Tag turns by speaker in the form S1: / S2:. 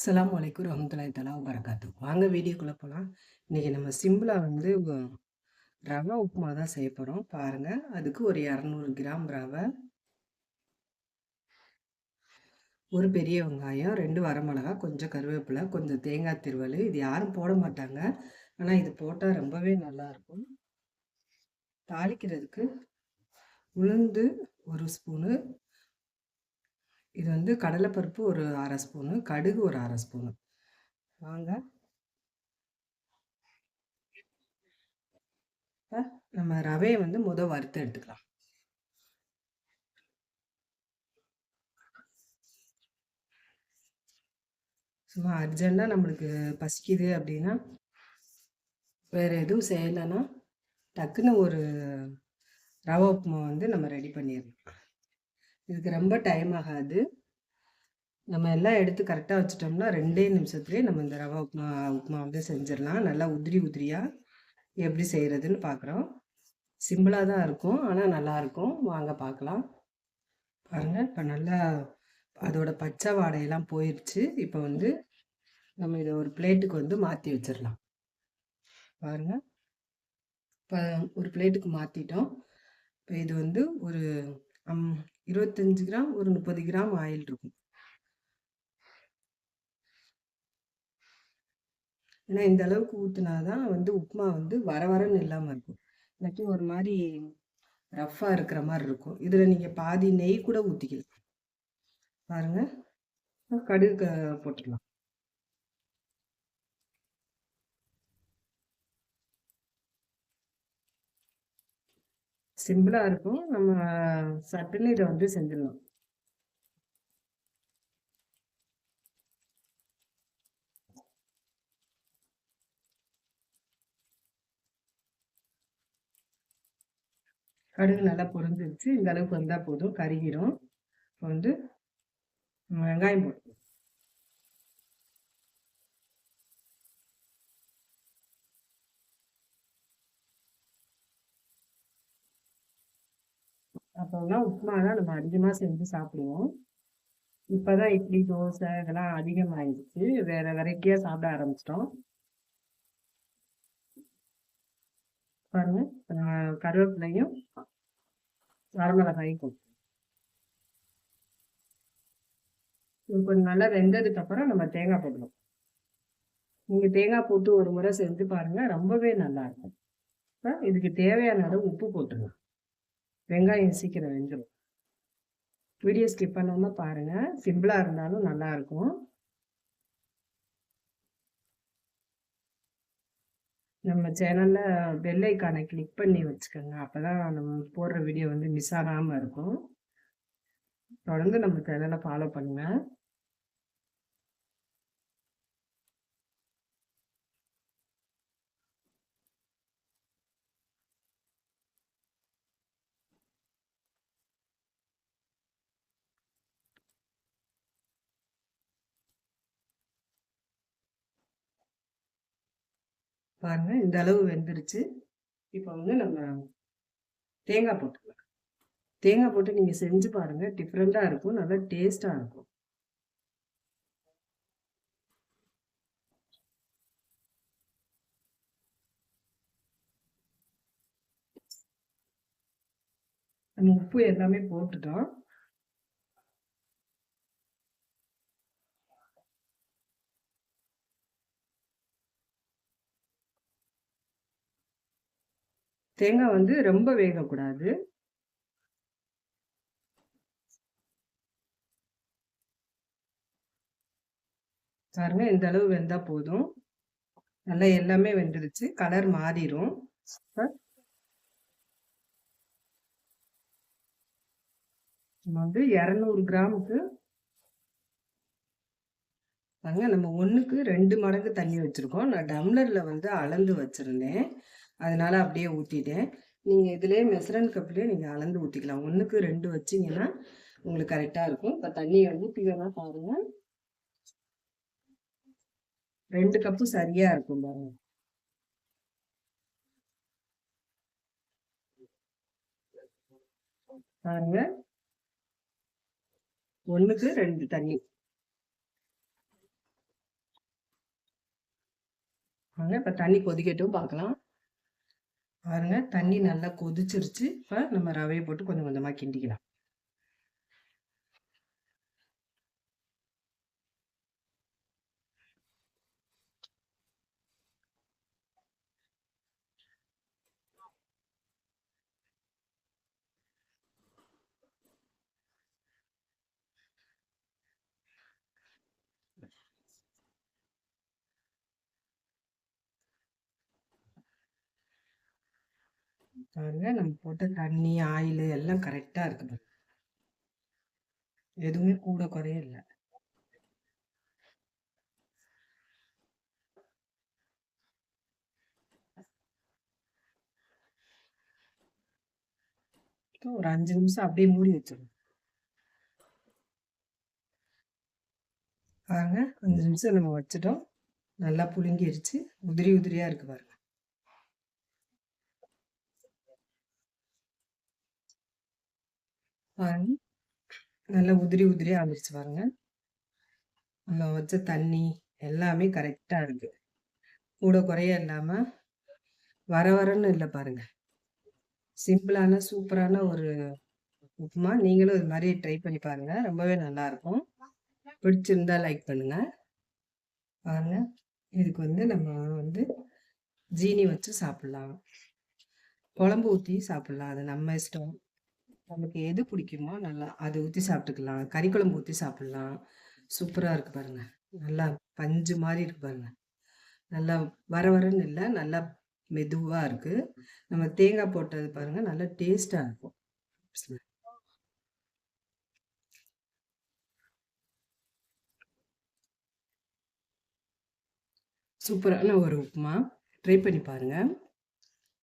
S1: அஸ்ஸலாமு அலைக்கும் ரஹ்மத்துல்லாஹி தஆலா வபரகாத்துஹு. வாங்க வீடியோக்குள்ள போலாம். இன்னைக்கு நம்ம சிம்பிளா ரவா உப்புமா தான் செய்ய போறோம். பாருங்க. அதுக்கு ஒரு 200 கிராம் ரவை, ஒரு பெரிய வெங்காயம், 2 வரமிளகா, கொஞ்சம் கருவேப்பிலை, கொஞ்சம் தேங்காய் திருவல். இது யாரும் போட மாட்டாங்க. ஆனா இது போட்டா ரொம்பவே நல்லாயிருக்கும். தாளிக்கிறதுக்கு உளுந்து 1 ஸ்பூனு, இது கடலைப்பருப்பு ஒரு 1/2 ஸ்பூனு, கடுகு ஒரு 1/2 ஸ்பூனு. வாங்க இப்ப நம்ம ரவைய வறுத்து எடுத்துக்கலாம். சும்மா அர்ஜென்ட்டா நம்மளுக்கு பசிக்குது அப்படின்னா, வேற எதுவும் செய்யலன்னா, டக்குன்னு ஒரு ரவா உப்புமா நம்ம ரெடி பண்ணிடலாம். இதுக்கு ரொம்ப டைம் ஆகாது. நம்ம எல்லாம் எடுத்து கரெக்டா வச்சுட்டோம்னா, 2 நிமிஷத்துலயே நம்ம இந்த ரவா உப்புமா செஞ்சிடலாம். நல்லா உதிரி உதிரியா எப்படி செய்றதுன்னு பார்க்குறோம். சிம்பிளா தான் இருக்கும். ஆனா நல்லாயிருக்கும். வாங்க பார்க்கலாம். பாருங்க, இப்ப நல்லா அதோட பச்சை வாடையெல்லாம் போயிருச்சு. இப்ப நம்ம இத ஒரு பிளேட்டுக்கு மாத்தி வச்சிரலாம். பாருங்க. இப்ப ஒரு பிளேட்டுக்கு மாத்திட்டோம். இப்ப இது ஒரு 25 கிராம், ஒரு 30 கிராம் ஆயில் இருக்கும். ஏன்னா இந்த அளவுக்கு ஊத்துனா தான் உப்புமா வர வரன்னு இல்லாம இருக்கும். இல்லாட்டி ஒரு மாரி ரஃப்பா இருக்கிற மாரி இருக்கும். இதுல நீங்க பாதி நெய் கூட ஊத்திக்கலாம். பாருங்க. கடுகு போட்டுக்கலாம். சிம்பிளா இருக்கும். நம்ம சட்டுன்னு இத செஞ்சிடலாம். கடுகு நல்லா பொரிஞ்சிருச்சு. இந்த அளவுக்கு வந்தா போதும். கருகிரும். இப்ப வெங்காயம் போட்டுக்கலாம். அப்போலாம் உப்புமாலாம் நம்ம அதிகமா செஞ்சு சாப்பிடுவோம். இப்பதான் இட்லி, தோசை இதெல்லாம் அதிகமாயிடுச்சு. வேற வெரைட்டியா சாப்பிட ஆரம்பிச்சிட்டோம். பாருங்க. கருவேப்பிலையும், வரமிளகாயும் போட்டு இது கொஞ்சம் நல்லா வெந்ததுக்கு அப்புறம் நம்ம தேங்காய் போடணும். நீங்க தேங்காய் போட்டு ஒரு முறை செஞ்சு பாருங்க. ரொம்பவே நல்லா இருக்கும். இப்ப இதுக்கு தேவையான அளவு உப்பு போட்டுருங்க. வெங்காயம் சீக்கிரம் வெந்துடும். வீடியோ ஸ்கிப் பண்ணாம பாருங்க. சிம்பிளா இருந்தாலும் நல்லா இருக்கும். நம்ம சேனல்ல பெல் ஐகானை கிளிக் பண்ணி வச்சுக்கோங்க. அப்பதான் நம்ம போடுற வீடியோ மிஸ் ஆகாம இருக்கும். தொடர்ந்து நம்ம சேனலை ஃபாலோ பண்ணுங்க. பாருங்க, இந்த அளவு வெந்துருச்சு. இப்போ நம்ம தேங்காய் போட்டுக்கலாம். தேங்காய் போட்டு நீங்க செஞ்சு பாருங்க. டிஃப்ரெண்டா இருக்கும். நல்லா டேஸ்டா இருக்கும். நம்ம உப்பு எல்லாமே போட்டுட்டோம். தேங்காய் ரொம்ப வேகக்கூடாது. பாருங்க, இந்த அளவு வெந்தா போதும். நல்லா எல்லாமே வெந்துருச்சு. கலர் மாறிடும். நம்ம 200 கிராமுக்கு நம்ம 1க்கு 2 மடங்கு தண்ணி வச்சிருக்கோம். நான் டம்ளர்ல அளந்து வச்சிருந்தேன். அதனால அப்படியே ஊத்திட்டேன். நீங்க இதுலயே மெஷர்மென்ட் கப்லயே நீங்க அளந்து ஊத்திக்கலாம். 1க்கு 2 வச்சீங்கன்னா உங்களுக்கு கரெக்டா இருக்கும். இப்ப தண்ணிய ஊத்தி வேணா பாருங்க. 2 கப்பு சரியா இருக்கும் பாருங்க. பாருங்க, 1க்கு 2 தண்ணி. வாங்க இப்ப தண்ணி கொதிக்கட்டும் பார்க்கலாம். பாருங்க தண்ணி நல்லா கொதிச்சிருச்சு. இப்ப நம்ம ரவைய போட்டு கொஞ்சம் கொஞ்சமா கிண்டிக்கலாம். பாருங்க நம்ம போட்ட தண்ணி, ஆயிலு எல்லாம் கரெக்ட்டா இருக்கு பாருங்க. எதுவுமே கூட குறைய இல்ல. ஒரு 5 நிமிஷம் அப்படியே மூடி வச்சிருங்க. பாருங்க 5 நிமிஷம் நம்ம வச்சுட்டோம். நல்லா புழுங்கிருச்சு. உதிரி உதிரியா இருக்கு பாருங்க. பாருங்க நல்லா உதிரி உதிரியா வந்துருச்சு பாருங்க. நம்ம வச்ச தண்ணி எல்லாமே கரெக்ட்டா இருக்கு. கூட குறைய இல்லாம வர வரன்னு இல்ல பாருங்க. சிம்பிளான சூப்பரான ஒரு உப்புமா. நீங்களும் இது மாரி ட்ரை பண்ணி பாருங்க. ரொம்பவே நல்லாருக்கும். பிடிச்சிருந்தா லைக் பண்ணுங்க. பாருங்க. இதுக்கு வந்து நம்ம வந்து ஜீனி வச்சு சாப்பிடலாம். குழம்பு ஊத்தி சாப்பிடலாம். அது நம்ம இஷ்டம். நமக்கு எது பிடிக்குமோ நல்லா அது ஊத்தி சாப்பிட்டுக்கலாம். கறி குழம்பு ஊத்தி சாப்பிடலாம். சூப்பரா இருக்கு பாருங்க. நல்லா பஞ்சு மாரி இருக்கு பாருங்க. நல்லா வர வரன்னு இல்ல. நல்லா மெதுவா இருக்கு. நம்ம தேங்காய் போட்டது பாருங்க நல்லா டேஸ்ட்டா இருக்கும். சூப்பரான ஒரு உப்புமா. ட்ரை பண்ணி பாருங்க.